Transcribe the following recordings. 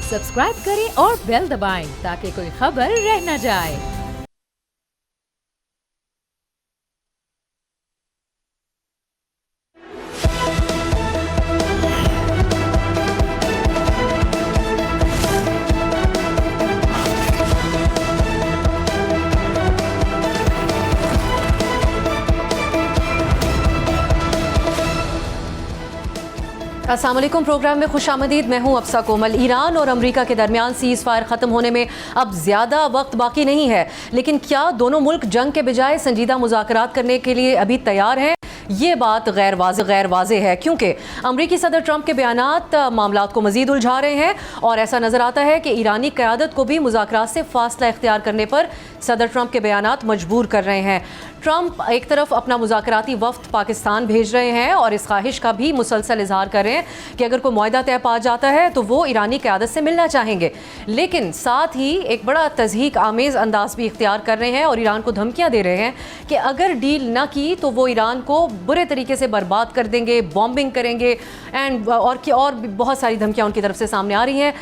Subscribe करें और bell दबाएं ताकि कोई खबर रह न जाए। अस्सलाम वालेकुम। प्रोग्राम में खुशामदीद। मैं हूं अफसा कोमल। ईरान और अमेरिका के दरमियान सीज़ फायर ख़त्म होने में अब ज़्यादा वक्त बाकी नहीं है, लेकिन क्या दोनों मुल्क जंग के बजाय संजीदा मुज़ाकरात करने के लिए अभी तैयार हैं? ये बात गैर वाज़े है, क्योंकि अमरीकी सदर ट्रंप के बयानात मामलात को मज़ीद उलझा रहे हैं और ऐसा नज़र आता है कि ईरानी क़यादत को भी मुज़ाकरात से फ़ासला इख्तियार करने पर सदर ट्रंप के बयानात मजबूर कर रहे हैं। ट्रंप एक तरफ अपना मुज़ाकराती वफ़्द पाकिस्तान भेज रहे हैं और इस ख्वाहिश का भी मुसलसल इजहार कर रहे हैं कि अगर कोई मुआहदा तय पा जाता है तो वो ईरानी क़यादत से मिलना चाहेंगे, लेकिन साथ ही एक बड़ा तज़हीक आमेज़ अंदाज भी इख्तियार कर रहे हैं और ईरान को धमकियाँ दे रहे हैं कि अगर डील ना की तो वो ईरान को बुरे तरीके से बर्बाद कर देंगे, बॉम्बिंग करेंगे और भी बहुत सारी धमकियाँ उनकी तरफ से सामने आ रही हैं।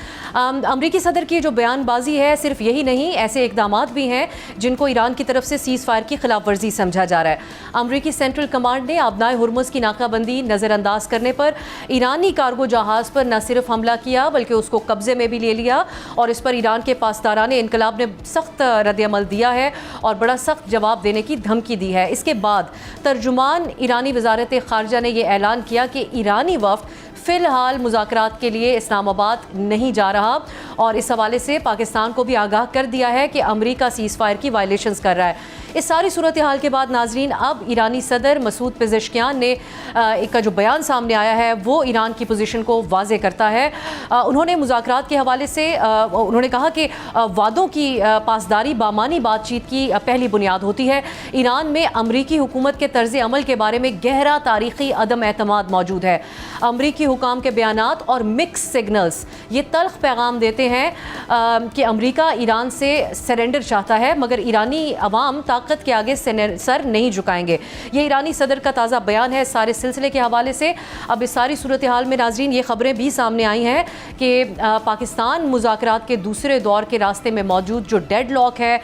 अमरीकी सदर की जो बयानबाजी है सिर्फ यही नहीं, ऐसे इकदामात भी हैं जिनको ईरान की तरफ से सीज़ फायर की खिलाफ वर्जी समझा जा रहा है। अमरीकी सेंट्रल कमांड ने आबनाए हुर्मुज़ की नाकाबंदी नज़रअंदाज करने पर ईरानी कार्गो जहाज़ पर न सिर्फ हमला किया बल्कि उसको कब्जे में भी ले लिया और इस पर ईरान के पासदाराने इनकलाब ने सख्त रद्द-ए-अमल दिया है और बड़ा सख्त जवाब देने की धमकी दी है। इसके बाद तर्जुमान ईरानी वज़ारत ख़ारजा ने यह ऐलान किया कि ईरानी वफ़द फ़िलहाल मुज़ाकरात के लिए इस्लामाबाद नहीं जा रहा और इस हवाले से पाकिस्तान को भी आगाह कर दिया है कि अमरीका सीज़ फायर की वायलेशंस कर रहा है। इस सारी सूरत हाल के बाद नाजरीन, अब ईरानी सदर मसूद पेज़ेश्कियान ने एक जो बयान सामने आया है वो ईरान की पोजीशन को वाज़े करता है। उन्होंने मुज़ाकरात के हवाले से उन्होंने कहा कि वादों की पासदारी बामानी बातचीत की पहली बुनियाद होती है। ईरान में अमरीकी हुकूमत के तर्ज़ अमल के बारे में गहरा तारीख़ी अदम एतमाद मौजूद है। अमरीकी हुकाम के बयानात और मिक्स सिग्नल्स ये तल्ख पैगाम देते हैं कि अमरीका ईरान से सरेंडर चाहता है, मगर ईरानी अवाम ताकत के आगे सर नहीं झुकाएंगे। ये ईरानी सदर का ताज़ा बयान है। सारे सिलसिले के हवाले से अब इस सारी सूरत हाल में नाजरीन ये खबरें भी सामने आई हैं कि पाकिस्तान मुज़ाकरात के दूसरे दौर के रास्ते में मौजूद जो डेड लॉक है,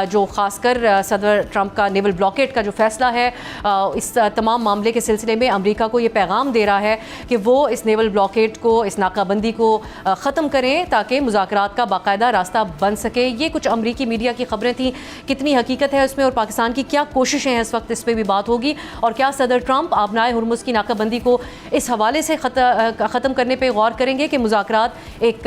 जो ख़ासकर सदर ट्रंप का नेवल ब्लॉकेट का जो फ़ैसला है, इस तमाम मामले के सिलसिले में अमरीका को ये पैगाम दे रहा है कि वो इस नेवल ब्लॉकेट को, इस नाकाबंदी को ख़त्म करें ताकि मुज़ाकरात का बाकायदा रास्ता बन सके। ये कुछ अमरीकी मीडिया की खबरें थी, कितनी हकीकत है उसमें और पाकिस्तान की क्या कोशिशें हैं इस वक्त, इस पर भी बात होगी। और क्या सदर ट्रंप आबनाए हुर्मुज़ की नाकाबंदी को इस हवाले से ख़त्म करने पर गौर करेंगे कि मुज़ाकरात एक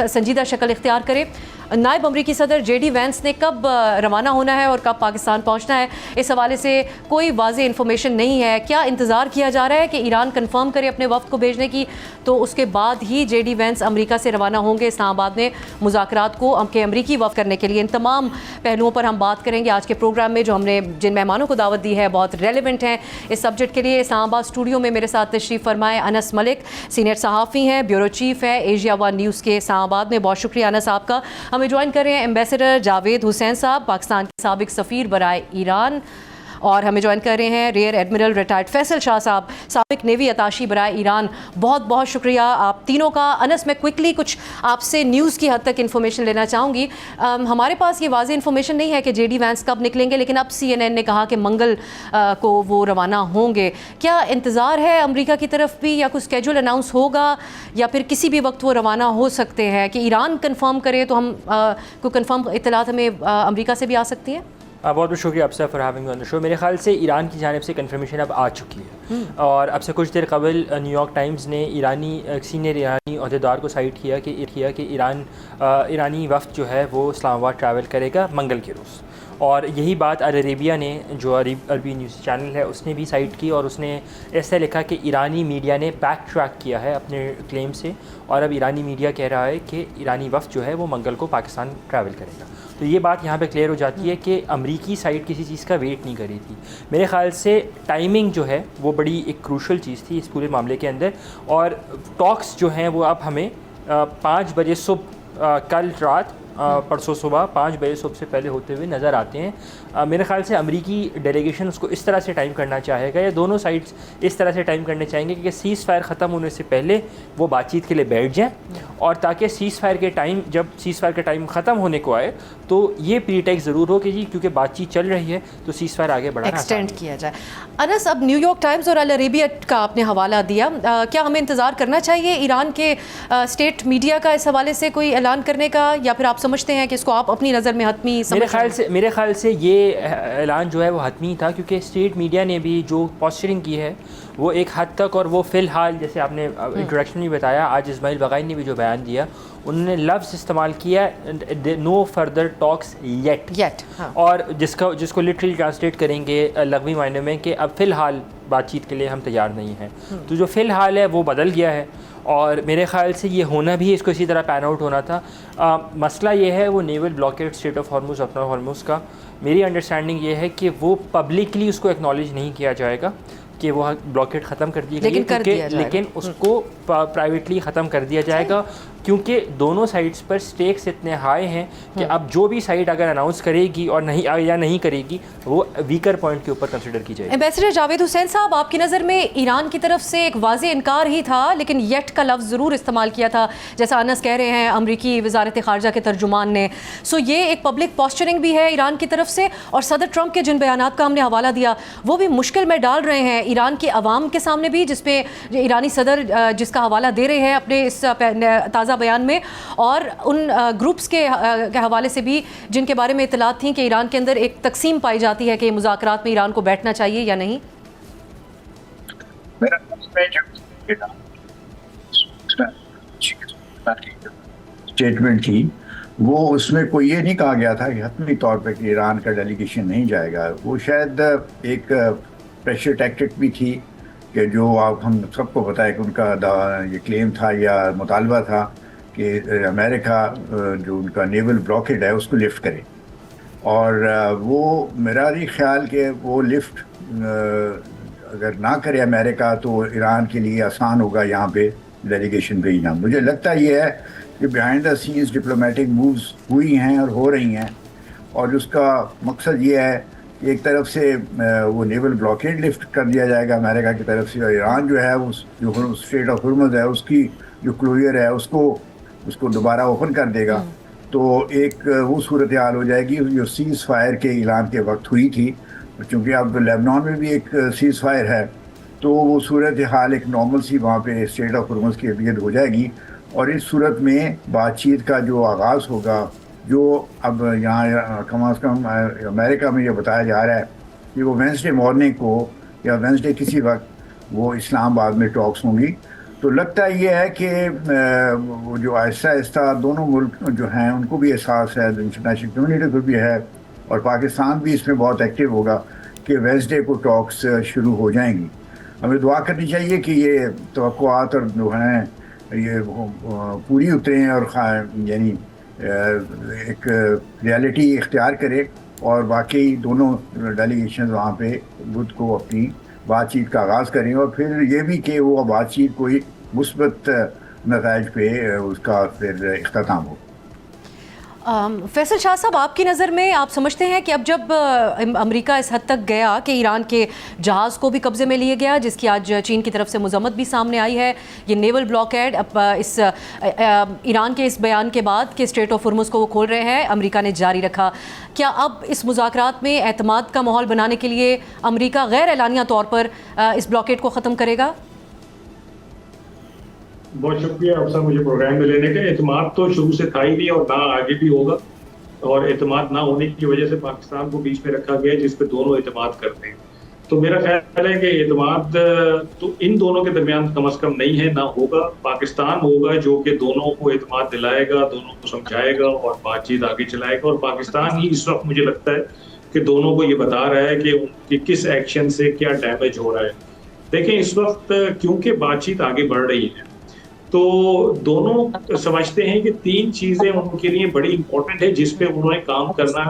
संजीदा शक्ल इख्तियार करे। नायब अमरीकी सदर JD वैंस ने कब रवाना होना है और कब पाकिस्तान पहुंचना है, इस हवाले से कोई वाज़ेह इन्फॉर्मेशन नहीं है। क्या इंतज़ार किया जा रहा है कि ईरान कंफर्म करे अपने वफ़द को भेजने की, तो उसके बाद ही JD वैंस अमेरिका से रवाना होंगे इस्लामाबाद में मुज़ाकरात को अमरीकी वफ़द करने के लिए। इन तमाम पहलुओं पर हम बात करेंगे आज के प्रोग्राम में। जो हमने जिन मेहमानों को दावत दी है बहुत रेलिवेंट हैं इस सब्जेक्ट के लिए। इस्लामाबाद स्टूडियो में मेरे साथ तशरीफ़ फरमाए अनस मलिक, सीनियर सहाफ़ी हैं, ब्यूरो चीफ़ है एशिया वन न्यूज़ के इस्लामाबाद में। बहुत शुक्रिया अनस आपका। हमें ज्वाइन कर रहे हैं एम्बेसडर जावेद हुसैन साहब, पाकिस्तान के साबिक सफ़ीर बराए ईरान, और हमें ज्वाइन कर रहे हैं rear admiral retired Faisal Shah साहब, साबिक नेवी अताशी बराए ईरान। बहुत बहुत शुक्रिया आप तीनों का। अनस, मैं क्विकली कुछ आपसे न्यूज़ की हद तक इन्फॉर्मेशन लेना चाहूँगी। हमारे पास ये वाज़ेह इन्फॉर्मेशन नहीं है कि JD वैंस कब निकलेंगे, लेकिन अब CNN ने कहा कि मंगल को वो रवाना होंगे। क्या इंतज़ार है अमरीका की तरफ भी, या कुछ स्केड्यूल अनाउंस होगा, या फिर किसी भी वक्त वो रवाना हो सकते हैं? कि ईरान कन्फर्म करे तो हम कोई कन्फर्म इत्तलात हमें अमरीका से भी आ सकती हैं? बहुत बहुत शुक्रिया आपसे for having on the show. मेरे ख्याल से ईरान की जानिब से कंफर्मेशन अब आ चुकी है और अब से कुछ देर कबल न्यूयॉर्क टाइम्स ने सीनियर ईरानी अहदेदार को साइट किया कि ईरानी वफ़द जो है वो इस्लामाबाद ट्रैवल करेगा मंगल के रोज़। और यही बात अल अरेबिया ने, जो अरबी न्यूज़ चैनल है, उसने भी साइट की और उसने ऐसा लिखा कि ईरानी मीडिया ने बैक ट्रैक किया है अपने क्लेम से और अब ईरानी मीडिया कह रहा है कि ईरानी वफ़द जो है वो मंगल को पाकिस्तान ट्रैवल करेगा। तो ये बात यहाँ पे क्लियर हो जाती है कि अमरीकी साइड किसी चीज़ का वेट नहीं कर रही थी। मेरे ख़्याल से टाइमिंग जो है वो बड़ी एक क्रूशल चीज़ थी इस पूरे मामले के अंदर। और टॉक्स जो हैं वो अब हमें 5 बजे सुबह कल रात परसों सुबह 5 बजे सुबह से पहले होते हुए नज़र आते हैं। मेरे ख़्याल से अमरीकी डेलीगेशन उसको इस तरह से टाइम करना चाहेगा या दोनों साइड्स इस तरह से टाइम करने चाहेंगे कि सीज़ फायर ख़त्म होने से पहले वो बातचीत के लिए बैठ जाएँ और ताकि सीज़ फायर के टाइम, जब सीज़ फायर का टाइम ख़त्म होने को आए तो ये प्रीटेक्स्ट ज़रूर हो कि जी क्योंकि बातचीत चल रही है तो सीज़ फायर आगे बढ़ाना एक्सटेंड किया जाए। अनस, अब न्यूयॉर्क टाइम्स और अल अरेबिया का आपने हवाला दिया, क्या हमें इंतज़ार करना चाहिए ईरान के स्टेट मीडिया का इस हवाले से कोई ऐलान करने का, या फिर आप समझते हैं कि इसको आप अपनी नज़र में हतमी मेरे ख्याल से ये ऐलान जो है वो हतमी था, क्योंकि स्टेट मीडिया ने भी जो पोस्चरिंग की है वो एक हद तक, और वो फ़िलहाल जैसे आपने इंट्रोडक्शन में बताया, आज इस्माइल बगाई ने भी जो बयान दिया उन्होंने लफ्ज़ इस्तेमाल किया नो फर्दर टॉक्स येट, हाँ। और जिसको लिटरली ट्रांसलेट करेंगे लगवी मायने में कि अब फ़िलहाल बातचीत के लिए हम तैयार नहीं हैं। तो जो फ़िलहाल है वो बदल गया है, और मेरे ख़्याल से ये होना भी इसको इसी तरह पैन आउट होना था। मसला ये है वो naval blockade straight of Hormuz, अपना हॉर्मुज़ का मेरी अंडरस्टैंडिंग ये है कि वो पब्लिकली उसको एक्नॉलेज नहीं किया जाएगा कि वो ब्लॉकेट ख़त्म कर दी गई, लेकिन उसको प्राइवेटली ख़त्म कर दिया जाएगा, क्योंकि दोनों साइड्स पर स्टेक्स इतने हाई हैं कि अब जो भी साइड अगर अनाउंस करेगी और नहीं करेगी वो वीकर पॉइंट के ऊपर कंसिडर की जाएगी। एम्बेसडर जावेद हुसैन साहब, आपकी नज़र में ईरान की तरफ से एक वाज़ेह इनकार ही था, लेकिन येट का लफ्ज़ ज़रूर इस्तेमाल किया था, जैसा अनस कह रहे हैं अमरीकी वज़ारत ख़ारजा के तर्जुमान ने। सो ये एक पब्लिक पोस्चरिंग भी है ईरान की तरफ से, और सदर ट्रंप के जिन बयानात का हमने हवाला दिया वो भी मुश्किल में डाल रहे हैं ईरान की आवाम के सामने भी, जिसपे ईरानी सदर जिसका हवाला दे रहे हैं अपने इस ताज़ा बयान में, और उन ग्रुप्स के हवाले से भी जिनके बारे में इतलात थी कि ईरान के अंदर एक तकसीम पाई जाती है कि मुज़ाकरात में ईरान को बैठना चाहिए या नहीं। स्टेटमेंट थी वो, उसमें कोई ये नहीं कहा गया था कि हतमी तौर पर कि ईरान का डेलीगेशन नहीं जाएगा। वो शायद एक प्रेशर टैक्टिक भी थी कि जो आप हम सबको पता है कि उनका ये क्लेम था या मुतालबा था कि अमेरिका जो उनका नेवल ब्लॉकेड है उसको लिफ्ट करे, और वो मेरा नहीं ख्याल कि वो लिफ्ट अगर ना करे अमेरिका तो ईरान के लिए आसान होगा यहाँ पे डेलीगेशन भेजना। मुझे लगता ये है कि behind the scenes diplomatic moves हुई हैं और हो रही हैं, और उसका मकसद ये है कि एक तरफ से वो नेवल ब्लॉकेड लिफ्ट कर दिया जाएगा अमेरिका की तरफ से, और ईरान जो है उस जो स्ट्रेट ऑफ हॉर्मुज़ है उसकी जो क्लोजर है उसको दोबारा ओपन कर देगा। तो एक वो सूरत हाल हो जाएगी जो सीज़ फायर के ऐलान के वक्त हुई थी, चूँकि अब लेबनान में भी एक सीज़ फायर है, तो वो सूरत हाल एक नॉर्मल सी वहाँ पे स्ट्रेट ऑफ हॉर्मुज़ की इर्द हो जाएगी। और इस सूरत में बातचीत का जो आगाज़ होगा, जो अब यहाँ कम अज़ कम अमेरिका में ये बताया जा रहा है कि वो वेंसडे मॉर्निंग को या वेंसडे किसी वक्त वो इस्लामाबाद में टॉक्स होंगी। तो लगता ये है कि वो जो आहिस्ता आहिस्ता दोनों मुल्क जो हैं उनको भी एहसास है, इंटरनेशनल कम्युनिटी को भी है, और पाकिस्तान भी इसमें बहुत एक्टिव होगा कि वेंसडे को टॉक्स शुरू हो जाएंगी। हमें दुआ करनी चाहिए कि ये तवक्कुआत और जो हैं ये पूरी उतरें और यानी एक रियलिटी इख्तियार करे, और वाकई दोनों डेलीगेशन वहाँ पे बुध को अपनी बातचीत का आगाज़ करें, और फिर ये भी कि वो बातचीत कोई मुस्बत नताइज पे उसका फिर इख्तिताम हो। फैसल शाह साहब, आपकी नज़र में आप समझते हैं कि अब जब अमेरिका इस हद तक गया कि ईरान के जहाज़ को भी कब्ज़े में लिया गया, जिसकी आज चीन की तरफ से मज़म्मत भी सामने आई है, ये नेवल ब्लॉकेड अब इस ईरान के इस बयान के बाद कि स्ट्रेट ऑफ हॉर्मुज़ को वो खोल रहे हैं, अमेरिका ने जारी रखा, क्या अब इस मुज़ाकरात में एतमाद का माहौल बनाने के लिए अमेरिका गैर एलानिया तौर पर इस ब्लॉकेड को ख़त्म करेगा? बहुत शुक्रिया अफसर मुझे प्रोग्राम में लेने का। एतमाद तो शुरू से था ही नहीं और ना आगे भी होगा, और एतमाद ना होने की वजह से पाकिस्तान को बीच में रखा गया जिस पे दोनों एतमाद करते हैं। तो मेरा ख्याल है कि एतमाद तो इन दोनों के दरमियान कम अज़ कम नहीं है, ना होगा। पाकिस्तान होगा जो कि दोनों को एतमाद दिलाएगा, दोनों को समझाएगा और बातचीत आगे चलाएगा, और पाकिस्तान ही इस वक्त मुझे लगता है कि दोनों को ये बता रहा है कि उनकी किस एक्शन से क्या डैमेज हो रहा है। देखें, इस वक्त क्योंकि बातचीत आगे बढ़ रही है तो दोनों समझते हैं कि तीन चीजें उनके लिए बड़ी इंपॉर्टेंट है जिस पे उन्होंने काम करना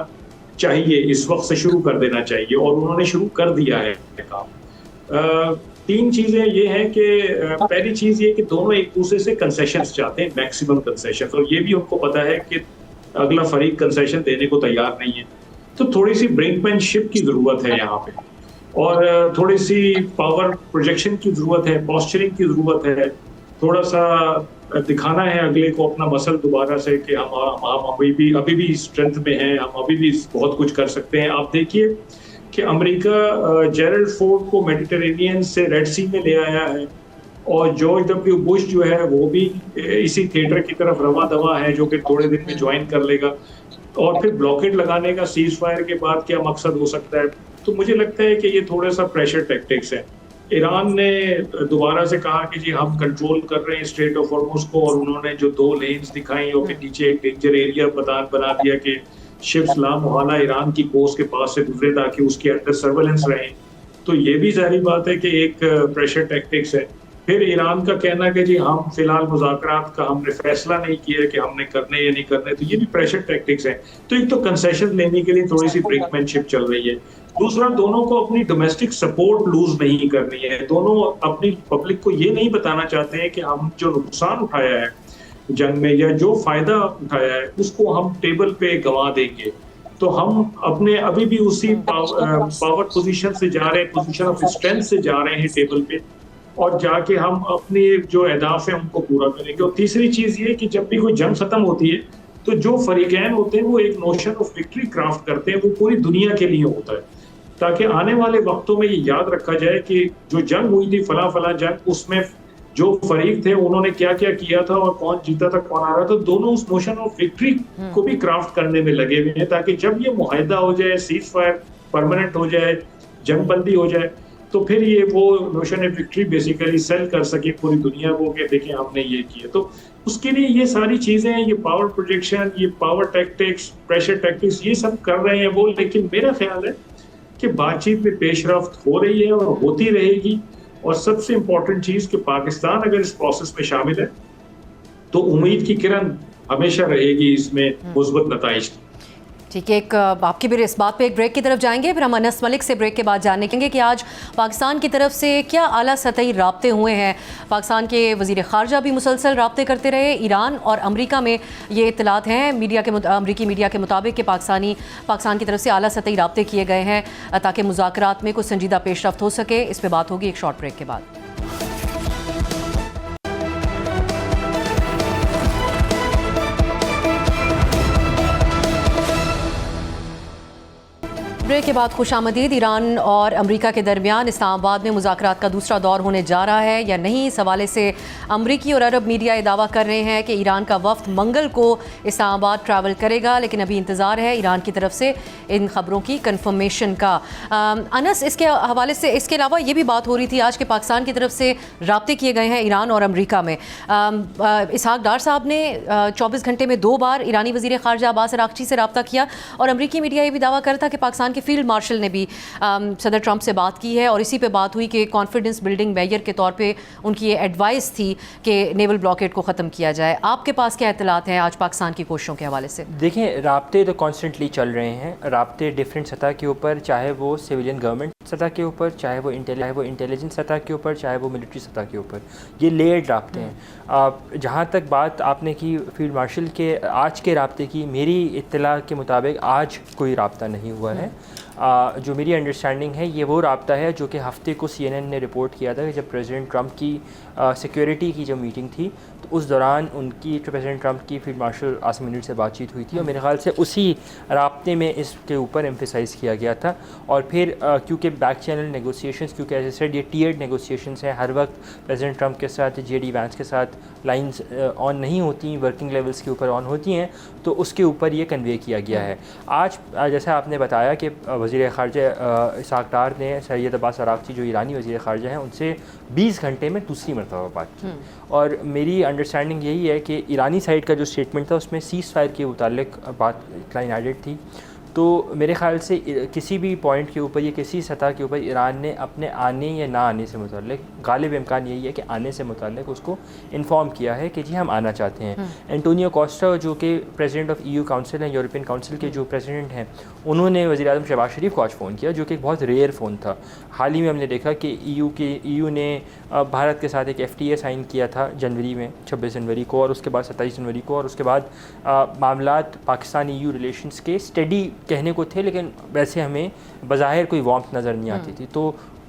चाहिए, इस वक्त से शुरू कर देना चाहिए, और उन्होंने शुरू कर दिया है काम। तीन चीजें ये हैं कि पहली चीज ये कि दोनों एक दूसरे से कंसेशंस चाहते हैं, मैक्सिमम कंसेशन, और ये भी उनको पता है कि अगला फरीक कंसेशन देने को तैयार नहीं है। तो थोड़ी सी ब्रिंकमैनशिप की जरूरत है यहाँ पे, और थोड़ी सी पावर प्रोजेक्शन की जरूरत है, पॉस्चरिंग की जरूरत है, थोड़ा सा दिखाना है अगले को अपना मसल दोबारा से कि हम अभी भी स्ट्रेंथ में हैं, हम अभी भी बहुत कुछ कर सकते हैं। आप देखिए कि अमेरिका जेरल्ड फोर्ड को मेडिटेरेनियन से रेड सी में ले आया है, और जॉर्ज डब्ल्यू बुश जो है वो भी इसी थिएटर की तरफ रवा दवा है, जो कि थोड़े दिन में ज्वाइन कर लेगा। और फिर ब्लॉकेट लगाने का सीज फायर के बाद क्या मकसद हो सकता है? तो मुझे लगता है कि ये थोड़ा सा प्रेशर टैक्टिक्स है। ईरान ने दोबारा से कहा कि जी हम कंट्रोल कर रहे हैं स्ट्रेट ऑफ हॉर्मुज को, और उन्होंने जो 2 लेन्स दिखाई और फिर नीचे एक डेंजर एरिया बना दिया कि शिप्स लामोहला ईरान की कोस्ट के पास से गुजरे ताकि उसके अंडर सर्वेलेंस रहे। तो ये भी जाहिर बात है कि एक प्रेशर टैक्टिक्स है। फिर ईरान का कहना कि जी हम फिलहाल मुज़ाकरात का हमने फैसला नहीं किया कि हमने करने या नहीं करने, तो ये भी प्रेशर टैक्टिक्स है। तो एक तो कंसेशन लेने के लिए थोड़ी सी ब्रिंकमैनशिप चल रही है, दूसरा दोनों को अपनी डोमेस्टिक सपोर्ट लूज नहीं करनी है। दोनों अपनी पब्लिक को ये नहीं बताना चाहते हैं कि हम जो नुकसान उठाया है जंग में या जो फायदा उठाया है उसको हम टेबल पे गंवा देंगे। तो हम अपने अभी भी उसी पावर पोजीशन से जा रहे हैं, पोजीशन ऑफ स्ट्रेंथ से जा रहे हैं टेबल पे, और जाके हम अपने जो अहदाफ है उनको पूरा करेंगे। और तीसरी चीज ये कि जब भी कोई जंग खत्म होती है तो जो फरीकैन होते हैं वो एक नोशन ऑफ विक्ट्री क्राफ्ट करते हैं, वो पूरी दुनिया के लिए होता है, ताकि आने वाले वक्तों में ये याद रखा जाए कि जो जंग हुई थी फला जंग, उसमें जो फरीक थे उन्होंने क्या क्या किया था और कौन जीता था कौन आ रहा था। दोनों उस नोशन ऑफ विक्ट्री को भी क्राफ्ट करने में लगे हुए हैं, ताकि जब ये मुआहिदा हो जाए, सीज फायर परमानेंट हो जाए, जंगबंदी हो जाए, तो फिर ये वो notion of victory basically sell कर सके पूरी दुनिया को कि देखिए हमने ये किया। तो उसके लिए ये सारी चीजें, ये पावर प्रोजेक्शन, ये पावर टैक्टिक्स, प्रेशर टैक्टिक्स, ये सब कर रहे हैं वो। लेकिन मेरा ख्याल है कि बातचीत में पेशरफ्त हो रही है और होती रहेगी। और सबसे इम्पोर्टेंट चीज कि पाकिस्तान अगर इस प्रोसेस में शामिल है तो उम्मीद की किरण हमेशा रहेगी इसमें मुस्बत नताइज। ठीक है, एक आपकी भी इस बात पे एक ब्रेक की तरफ जाएंगे, फिर हम अनस मलिक से ब्रेक के बाद जानने के कि आज पाकिस्तान की तरफ से क्या आला सतही राब्ते हुए हैं। पाकिस्तान के वज़ीर ख़ारजा भी मुसलसल राब्ते करते रहे। ईरान और अमेरिका में ये इत्तलात हैं अमरीकी मीडिया के मुताबिक कि पाकिस्तान की तरफ से आला सतही राब्ते किए गए हैं ताकि मुज़ाकरात में कुछ संजीदा पेशरफ्त हो सके। इस पर बात होगी एक शॉर्ट ब्रेक के बाद। ब्रेक के बाद खुशामदीद। ईरान और अमेरिका के दरमियान इस्लामाबाद में मुज़ाकरात का दूसरा दौर होने जा रहा है या नहीं, इस हवाले से अमरीकी और अरब मीडिया ये दावा कर रहे हैं कि ईरान का वफ्द मंगल को इस्लामाबाद ट्रैवल करेगा, लेकिन अभी इंतज़ार है ईरान की तरफ से इन खबरों की कन्फर्मेशन का। अनस, इसके हवाले से इसके अलावा ये भी बात हो रही थी आज के पाकिस्तान की तरफ से राब्ते किए गए हैं ईरान और अमरीका में। इसहाक डार साहब ने 24 घंटे में 2 बार ईरानी वज़ीर ख़ारजा अब्बास अराग़ची से रब्ता किया, और अमरीकी मीडिया ये भी दावा कर रहा था कि पाकिस्तान के फील्ड मार्शल ने भी सदर ट्रंप से बात की है, और इसी पे बात हुई कि कॉन्फिडेंस बिल्डिंग मेजर के तौर पे उनकी ये एडवाइस थी कि नेवल ब्लॉकेट को ख़त्म किया जाए। आपके पास क्या इत्तलात हैं आज पाकिस्तान की कोशिशों के हवाले से? देखें, राब्ते तो कॉन्स्टेंटली चल रहे हैं, राब्ते डिफरेंट सतह के ऊपर, चाहे वो सिविलियन गवर्नमेंट सतह के ऊपर, चाहे वो इंटेलिजेंस सतह के ऊपर, चाहे वो मिलिट्री सतह के ऊपर, ये लेयर्ड राब्ते हैं। जहाँ तक बात आपने की फील्ड मार्शल के आज के राब्ते की, मेरी इत्तला के मुताबिक आज कोई राब्ता नहीं हुआ है। जो मेरी अंडरस्टैंडिंग है ये वो राब्ता है जो कि हफ्ते को CNN ने रिपोर्ट किया था कि जब प्रेसिडेंट ट्रंप की सिक्योरिटी की जो मीटिंग थी तो उस दौरान उनकी प्रेसिडेंट ट्रंप की फील्ड मार्शल आसिम मुनीर से बातचीत हुई थी, और मेरे ख्याल से उसी राब्ते में इसके ऊपर एम्फेसाइज़ किया गया था। और फिर क्योंकि बैक चैनल नेगोशिएशंस, क्योंकि एज ए सेड ये टीयर्ड नेगोशिएशंस हैं, हर वक्त प्रेसिडेंट ट्रंप के साथ JD वैंस के साथ लाइंस ऑन नहीं होती, वर्किंग लेवल्स के ऊपर ऑन होती हैं, तो उसके ऊपर ये कन्वे किया गया है। आज जैसा आपने बताया कि वज़ीर ख़ारजा इसहाक डार ने सैयद अब्बास अराग़ची जो ईरानी वज़ीर ख़ारजा हैं उनसे 20 घंटे में दूसरी मरतबा बात की, और मेरी अंडरस्टैंडिंग यही है कि ईरानी साइड का जो स्टेटमेंट था उसमें सीज़ फायर के मुतालिक बात लाइन एडेड थी। तो मेरे ख़्याल से किसी भी पॉइंट के ऊपर या किसी सतह के ऊपर ईरान ने अपने आने या ना आने से मुताल्लिक, गालिब इम्कान यही है कि आने से मुताल्लिक उसको इन्फॉर्म किया है कि जी हम आना चाहते हैं। एंटोनियो कोस्टा जो कि प्रेसिडेंट ऑफ EU काउंसिल हैं, यूरोपियन काउंसिल के जो प्रेसिडेंट हैं, उन्होंने वज़ीर आज़म शहबाज शरीफ को आज फ़ोन किया, जो कि एक बहुत रेयर फ़ोन था। हाल ही में हमने देखा कि EU ने भारत के साथ एक FTA साइन किया था जनवरी में, 26 जनवरी को, और उसके बाद 27 जनवरी को, और उसके बाद मामलात पाकिस्तान EU रिलेशंस के स्टडी कहने को थे, लेकिन वैसे हमें बज़ाहिर कोई वार्मथ नज़र नहीं आती थी। तो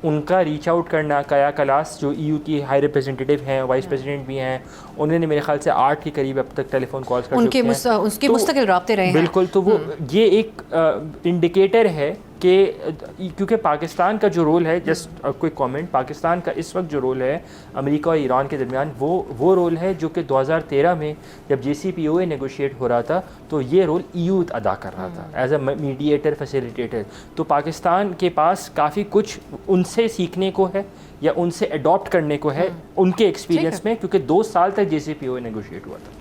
उनका रीच आउट करना, काया कलास जो EU की हाई रिप्रेजेंटेटिव हैं, वाइस प्रेसिडेंट भी हैं, उन्होंने मेरे ख्याल से 8 के करीब अब तक टेलीफोन कॉल्स कर चुके हैं। उसके मुस्तकिल राब्ते रहे हैं। बिल्कुल, तो वो ये एक इंडिकेटर है कि क्योंकि पाकिस्तान का जो रोल है, जस्ट कोई कमेंट, पाकिस्तान का इस वक्त जो रोल है अमेरिका और ईरान के दरमियान, वो रोल है जो कि 2013 में जब JCPOA नेगोशिएट हो रहा था तो ये रोल EU अदा कर रहा था एज अ मीडिएटर, फैसिलिटेटर। तो पाकिस्तान के पास काफ़ी कुछ उनसे सीखने को है या उनसे अडॉप्ट करने को है उनके एक्सपीरियंस में, क्योंकि 2 साल तक JCPOA नेगोशिएट हुआ था।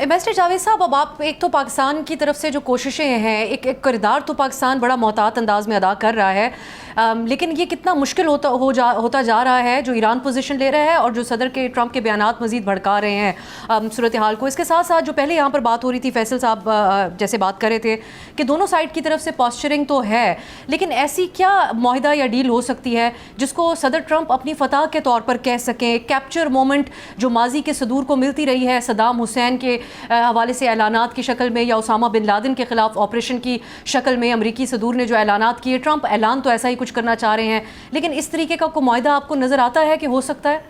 एम्बेसडर जावेद साहब, अब आप, एक तो पाकिस्तान की तरफ से जो कोशिशें हैं, एक किरदार तो पाकिस्तान बड़ा मोहतात अंदाज में अदा कर रहा है, लेकिन ये कितना मुश्किल होता जा रहा है जो ईरान पोजीशन ले रहा है और जो सदर के ट्रंप के बयानात मजीद भड़का रहे हैं सूरत हाल को। इसके साथ साथ जो पहले यहाँ पर बात हो रही थी, फैसल साहब जैसे बात कर रहे थे कि दोनों साइड की तरफ से पॉस्चरिंग तो है, लेकिन ऐसी क्या मुआहिदा या डील हो सकती है जिसको सदर ट्रंप अपनी फतह के तौर पर कह सकें, कैप्चर मोमेंट जो माजी के सदूर को मिलती रही है सद्दाम हुसैन के हवाले से ऐलानात की शक्ल में, या उसामा बिन लादेन के खिलाफ ऑपरेशन की शक्ल में अमरीकी सदूर ने जो ऐलानात किए, ट्रंप ऐलान तो ऐसा ही कुछ करना चाह रहे हैं, लेकिन इस तरीके का कोई मुआहिदा आपको नजर आता है कि हो सकता है?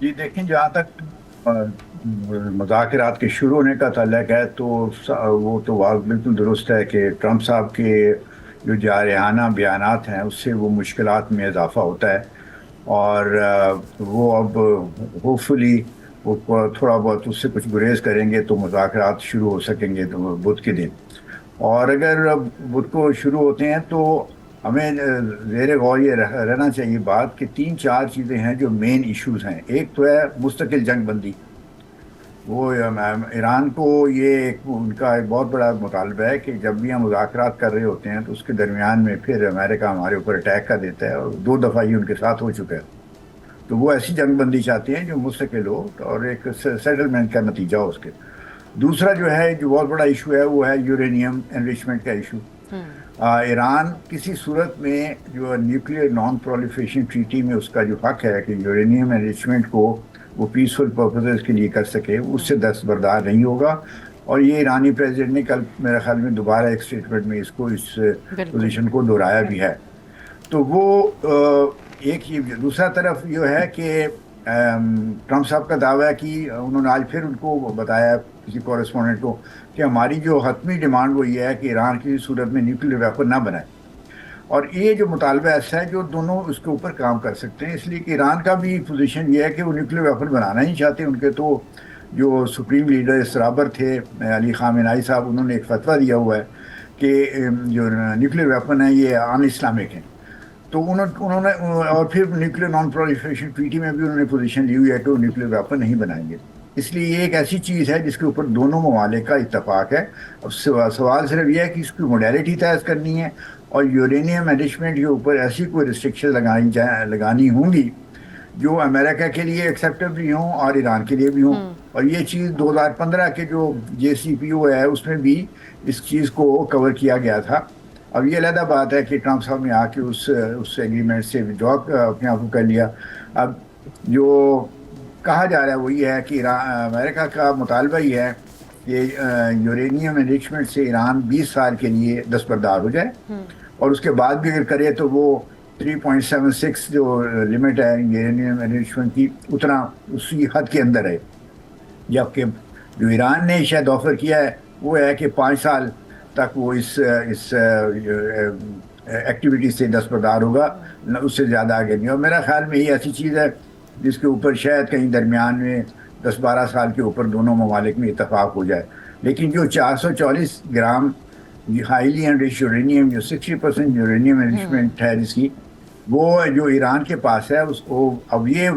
जी देखें, जहाँ तक मुज़ाकरात के शुरू होने का ताल्लुक है तो वो तो बात बिल्कुल दुरुस्त है कि ट्रंप साहब के जो जारहाना बयानात हैं उससे वो मुश्किलात में इजाफा होता है, और वो अब होपफुली वो थोड़ा बहुत उससे कुछ गुरेज करेंगे तो मुज़ाकरात शुरू हो सकेंगे तो बुध के दिन। और अगर बुध को शुरू होते हैं तो हमें ज़ेर गौर ये रहना चाहिए बात कि 3-4 चीज़ें हैं जो मेन इश्यूज़ हैं। एक तो है मुस्तकिल जंग बंदी, वो ईरान को ये उनका एक बहुत बड़ा मुतालबा है कि जब भी हम मुज़ाकरात कर रहे होते हैं तो उसके दरमियान में फिर अमेरिका हमारे ऊपर अटैक कर देता है, और 2 दफ़ा ही उनके साथ हो चुका है। तो वो ऐसी जंग बंदी चाहते हैं जो मुस्तकिल हो और एक सेटलमेंट का नतीजा हो उसके। दूसरा जो है, जो बहुत बड़ा इशू है, वो है यूरेनियम एनरिचमेंट का इशू। ईरान किसी सूरत में जो न्यूक्लियर नॉन प्रोलिफरेशन ट्रीटी में उसका जो हक है कि यूरेनियम एनरिचमेंट को वो पीसफुल पर्पसेस के लिए कर सके, उससे दस्तबरदार नहीं होगा। और ये ईरानी प्रेसिडेंट ने कल मेरे ख्याल में दोबारा एक स्टेटमेंट में इस पोजीशन को दोहराया भी है। तो वो एक ही। दूसरा तरफ ये है कि ट्रंप साहब का दावा है कि उन्होंने आज फिर उनको बताया किसी कॉरेस्पॉन्डेंट को कि हमारी जो हतमी डिमांड वो ये है कि ईरान की सूरत में न्यूक्लियर वेपन ना बनाए, और ये जो मुतालबा ऐसा है जो दोनों उसके ऊपर काम कर सकते हैं। इसलिए कि ईरान का भी पोजीशन ये है कि वो न्यूक्लियर वेपन बनाना नहीं चाहते। उनके तो जो सुप्रीम लीडर इसराबर थे अली खामेनेई साहब, उन्होंने एक फतवा दिया हुआ है कि जो न्यूक्लियर वेपन है ये अन इस्लामिक है। तो उन्होंने और फिर न्यूक्लियर नॉन प्रोलिफरेशन ट्रीटी में भी उन्होंने पोजीशन ली हुई है कि वो न्यूक्लियर वेपन नहीं बनाएंगे। इसलिए ये एक ऐसी चीज़ है जिसके ऊपर दोनों ममालिक का इत्तफाक है। अब सवाल सिर्फ यह है कि इसकी मोडेलिटी तय करनी है और यूरेनियम एनरिचमेंट के ऊपर ऐसी कोई रिस्ट्रिक्शन लगानी होंगी जो अमेरिका के लिए एक्सेप्टेबल भी हों और ईरान के लिए भी हों। और ये चीज़ 2015 के जो JCPOA है उसमें भी इस चीज़ को कवर किया गया था। अब ये अलग बात है कि ट्रंप साहब ने आके उस एग्रीमेंट से विड्रॉ अपने आप को कर लिया। अब जो कहा जा रहा है वो ये है कि अमेरिका का मुतालबा ही है कि यूरेनियम एनरिचमेंट से ईरान 20 साल के लिए दस्तबरदार हो जाए, और उसके बाद भी अगर करे तो वो 3.76 जो लिमिट है यूरेनियम एनरिचमेंट की उतना उसी हद के अंदर है। जबकि जो ईरान ने शायद ऑफर किया है वो है कि 5 साल तक वो इस एक्टिविटी से दस्तबरदार होगा, उससे ज़्यादा आगे नहीं। और मेरा ख्याल में ये ऐसी चीज़ है जिसके ऊपर शायद कहीं दरमियान में 10-12 साल के ऊपर दोनों ममालिक में इत्तफाक हो जाए। लेकिन जो 440 ग्राम हाईली एनरिच्ड यूरेनियम, जो 60% यूरेनियम एनरिचमेंट है जिसकी, वो जो ईरान के पास है उसको, अब ये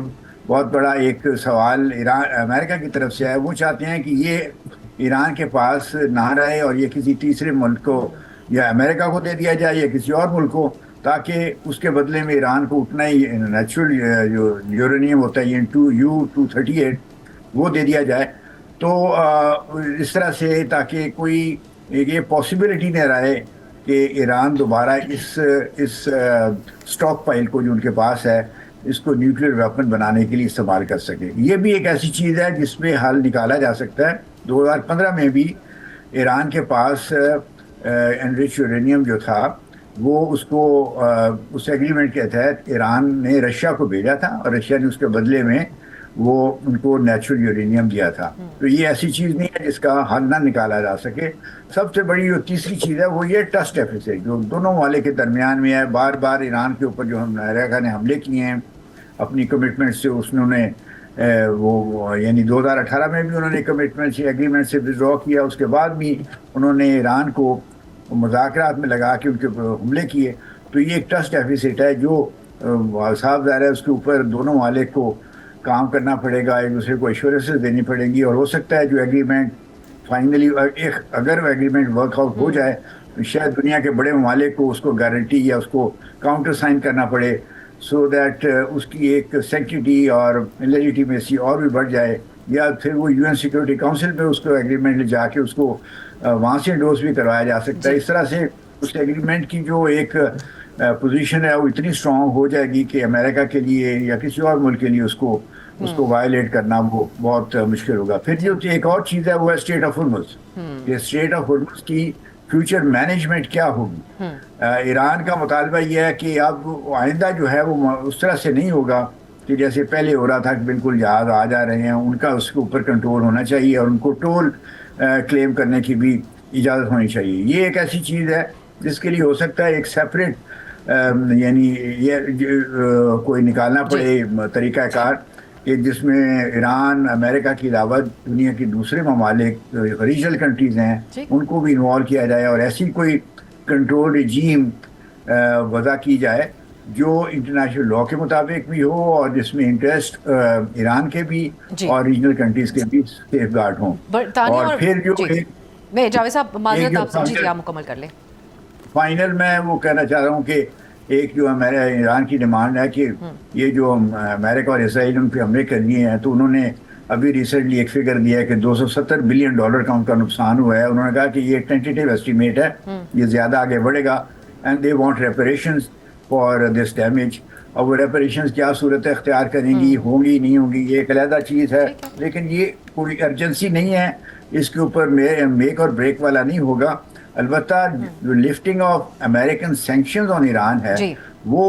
बहुत बड़ा एक सवाल ईरान अमेरिका की तरफ से है। वो चाहते हैं कि ये ईरान के पास ना रहे और ये किसी तीसरे मुल्क को या अमेरिका को दे दिया जाए या किसी और मुल्क को, ताकि उसके बदले में ईरान को उतना ही नेचुरल जो यूरेनियम होता है U-238 वो दे दिया जाए। तो इस तरह से ताकि कोई ये पॉसिबिलिटी नहीं रहे कि ईरान दोबारा इस स्टॉक पाइल को जो उनके पास है इसको न्यूक्लियर वेपन बनाने के लिए इस्तेमाल कर सके। ये भी एक ऐसी चीज़ है जिसमें हल निकाला जा सकता है। 2015 में भी ईरान के पास एनरिच यूरेनियम जो था वो उसको उस एग्रीमेंट के तहत ईरान ने रशिया को भेजा था और रशिया ने उसके बदले में वो उनको नेचुरल यूरेनियम दिया था। तो ये ऐसी चीज़ नहीं है जिसका हल ना निकाला जा सके। सबसे बड़ी जो तीसरी चीज़ है वो ये ट्रस्ट डेफिसिट जो दोनों वाले के दरमियान में है। बार बार ईरान के ऊपर जो अमेरिका ने हमले किए हैं अपनी कमिटमेंट से, उन्होंने वो यानी 2018 में भी उन्होंने कमिटमेंट से एग्रीमेंट से विड्रॉ किया, उसके बाद भी उन्होंने ईरान को मुज़ाकरात में लगा के उनके हमले किए। तो ये एक ट्रस्ट डेफिसिट है जो साफ ज़ाहिर है उसके ऊपर दोनों वाले को काम करना पड़ेगा, एक दूसरे को एश्योरेंसेस देनी पड़ेंगी। और हो सकता है जो एग्रीमेंट फाइनली अगर वो एग्रीमेंट वर्कआउट हो जाए तो शायद दुनिया के बड़े ममालिक को उसको गारंटी या उसको काउंटर साइन करना पड़े, सो दैट उसकी एक सेक्यूरिटी और लेजिटिमेसी और भी बढ़ जाए, या फिर वो यूएन सिक्योरिटी काउंसिल में उसको एग्रीमेंट ले जाके उसको वहाँ से एंडोर्स भी करवाया जा सकता है। इस तरह से उस एग्रीमेंट की जो एक पोजीशन है वो इतनी स्ट्रांग हो जाएगी कि अमेरिका के लिए या किसी और मुल्क के लिए उसको वायलेट करना वो बहुत मुश्किल होगा। फिर जो एक और चीज़ है वो है स्टेट ऑफ होर्मुज़। ये स्टेट ऑफ होर्मुज़ की फ्यूचर मैनेजमेंट क्या होगी। ईरान का मुतालबा ये है कि अब आइंदा जो है वो उस तरह से नहीं होगा कि जैसे पहले हो रहा था कि बिल्कुल जहाज़ आ जा रहे हैं, उनका उसके ऊपर कंट्रोल होना चाहिए और उनको टोल क्लेम करने की भी इजाज़त होनी चाहिए। ये एक ऐसी चीज़ है जिसके लिए हो सकता है एक सेपरेट यानी ये कोई निकालना पड़े तरीक़ाकार कि जिसमें ईरान अमेरिका के अलावा दुनिया के दूसरे ममालिक रीजनल कंट्रीज़ हैं उनको भी इन्वॉल्व किया जाए और ऐसी कोई कंट्रोल रिजीम वज़ा की जाए जो इंटरनेशनल लॉ के मुताबिक भी हो और जिसमें इंटरेस्ट ईरान के भी और रीजनल कंट्रीज़ के भी सेफ गार्ड हों। और फिर जो मैं जावेद साहब माजरत आप आप मुकम्मल कर लें। फाइनल मैं वो कहना चाह रहा हूँ कि एक जो हमारे ईरान की डिमांड है कि ये जो अमेरिका और इसराइल उन पर हमले कर दिए हैं, तो उन्होंने अभी रिसेंटली एक फिगर दिया है कि $270 बिलियन का उनका नुकसान हुआ है। उन्होंने कहा कि ये टेंटेटिव एस्टीमेट है, ये ज़्यादा आगे बढ़ेगा and they want reparations for this damage. और वो रेपरेशंस क्या सूरत अख्तियार करेंगी, होंगी नहीं होंगी, ये एक अलग चीज़ है, लेकिन ये कोई अर्जेंसी नहीं है, इसके ऊपर मेक और ब्रेक वाला नहीं होगा। अलबत्ता जो lifting of American sanctions on Iran है वो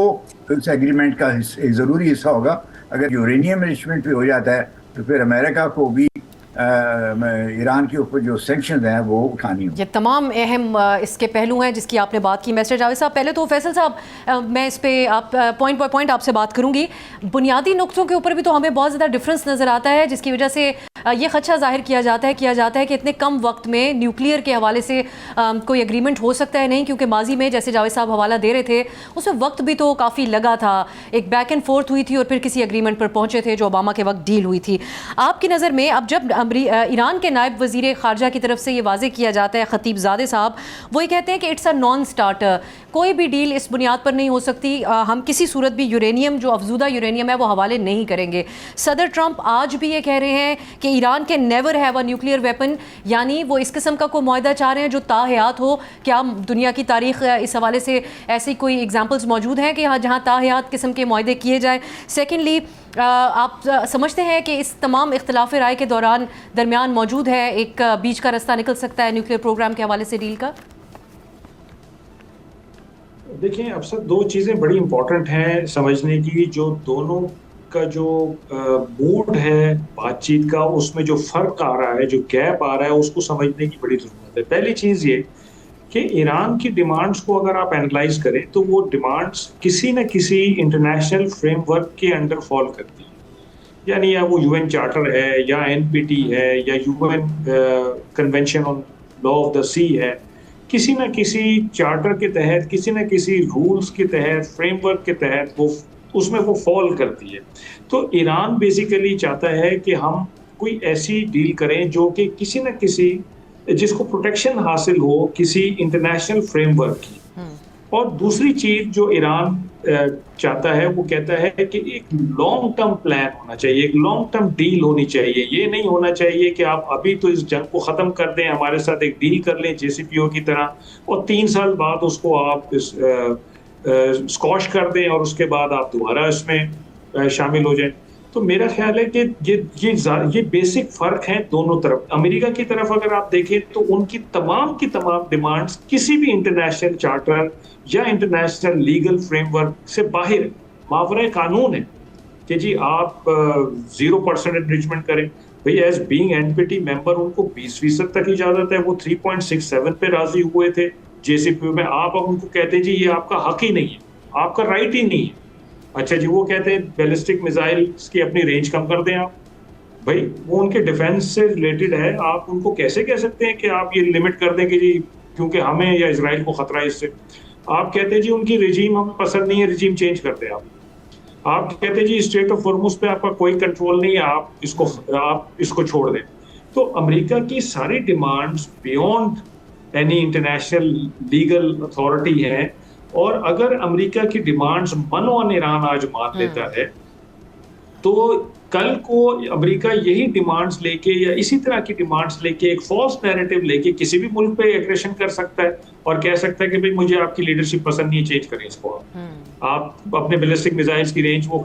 उस एग्रीमेंट का एक ज़रूरी हिस्सा होगा। अगर यूरेनियम एनरिचमेंट पे हो जाता है तो फिर अमेरिका को भी ईरान के ऊपर जो सैंक्शंस हैं वो उठानी हो। ये तमाम अहम इसके पहलू हैं जिसकी आपने बात की। मिस्टर जावेद साहब, पहले तो फैसल साहब मैं इस पे आप पॉइंट बाय पॉइंट आपसे बात करूंगी। बुनियादी नुक्तों के ऊपर भी तो हमें बहुत ज़्यादा डिफरेंस नज़र आता है, जिसकी वजह से ये खदशा जाहिर किया जाता है कि इतने कम वक्त में न्यूक्लियर के हवाले से कोई एग्रीमेंट हो सकता है नहीं, क्योंकि माजी में जैसे जावेद साहब हवाला दे रहे थे उसमें वक्त भी तो काफ़ी लगा था, एक बैक एंड फोर्थ हुई थी और फिर किसी एग्रीमेंट पर पहुंचे थे जो ओबामा के वक्त डील हुई थी। आपकी नज़र में अब जब ईरान के नायब वज़ीर ख़ारजा की तरफ से ये वाज़े किया जाता है, ख़तीबज़ादे साहब वो ये कहते हैं कि इट्स अ नॉन स्टार्टर, कोई भी डील इस बुनियाद पर नहीं हो सकती, हम किसी सूरत भी यूरेनियम जो अफजूदा यूरेनियम है वो हवाले नहीं करेंगे। सदर ट्रंप आज भी ये कह रहे हैं कि ईरान के never have a nuclear weapon, यानी वो इस किस्म का कोई मुआहदा चाह रहे हैं जो ताहयात हो। क्या दुनिया की तारीख इस हवाले से ऐसी कोई एग्जाम्पल्स मौजूद हैं कि जहाँ ताहयात किस्म के मुआहदे किए जाएँ? सेकेंडली, आप समझते हैं कि इस तमाम इख्तिलाफ राय के दरमियान मौजूद है एक बीच का रास्ता निकल सकता है न्यूक्लियर प्रोग्राम के हवाले से डील का? देखिए, अब सब दो चीज़ें बड़ी इंपॉर्टेंट हैं समझने की। जो दोनों का जो मूड है बातचीत का, उसमें जो फ़र्क आ रहा है, जो गैप आ रहा है, उसको समझने की बड़ी ज़रूरत है। पहली चीज़ ये कि ईरान की डिमांड्स को अगर आप एनालाइज करें तो वो डिमांड्स किसी न किसी इंटरनेशनल फ्रेमवर्क के अंडर फॉल करती है। यानी या वो यूएन चार्टर है, या एनपीटी है, या UN convention on law of the sea है, किसी न किसी चार्टर के तहत, किसी न किसी रूल्स के तहत, फ्रेमवर्क के तहत वो उसमें वो फॉल करती है। तो ईरान बेसिकली चाहता है कि हम कोई ऐसी डील करें जो कि किसी न किसी, जिसको प्रोटेक्शन हासिल हो किसी इंटरनेशनल फ्रेमवर्क की। और दूसरी चीज जो ईरान चाहता है, वो कहता है कि एक लॉन्ग टर्म प्लान होना चाहिए, एक लॉन्ग टर्म डील होनी चाहिए। ये नहीं होना चाहिए कि आप अभी तो इस जंग को ख़त्म कर दें, हमारे साथ एक डील कर लें JCPOA की तरह, और 3 साल बाद उसको आप स्कॉश कर दें और उसके बाद आप दोबारा इसमें शामिल हो जाएं। तो मेरा ख्याल है कि ये बेसिक फर्क है दोनों तरफ। अमेरिका की तरफ अगर आप देखें तो उनकी की तमाम डिमांड्स किसी भी इंटरनेशनल चार्टर या इंटरनेशनल लीगल फ्रेमवर्क से बाहर है, मावरे कानून है कि जी आप 0% एनरिचमेंट करें। भाई एज बीइंग एनपीटी मेंबर उनको 20% तक इजाजत है, वो 3.67 पे राजी हुए थे जेसीपीओ में। आप अब उनको कहते हैं जी ये आपका हक ही नहीं है, आपका राइट ही नहीं है। अच्छा जी, वो कहते हैं बैलिस्टिक मिसाइल्स की अपनी रेंज कम कर दें आप। भाई वो उनके डिफेंस से रिलेटेड है, आप उनको कैसे कह सकते हैं कि आप ये लिमिट कर दें कि जी क्योंकि हमें या इजराइल को खतरा है इससे। आप कहते हैं जी उनकी रिजीम हमें पसंद नहीं है, रिजीम चेंज कर दें आप कहते हैं जी स्ट्रेट ऑफ हॉर्मुज पे आपका कोई कंट्रोल नहीं है, आप इसको छोड़ दें। तो अमेरिका की सारी demands beyond any international legal authority है। और अगर अमेरिका की डिमांड्स मनोन ईरान आज मान लेता है तो कल को अमेरिका यही डिमांड्स लेके या इसी तरह की डिमांड्स लेके एक फॉल्स नैरेटिव लेके किसी भी मुल्क पे एग्रेशन कर सकता है और कह सकता है कि भाई मुझे आपकी लीडरशिप पसंद नहीं है, चेंज करें इसको। आप अपने बैलिस्टिक मिसाइल्स की रेंज वो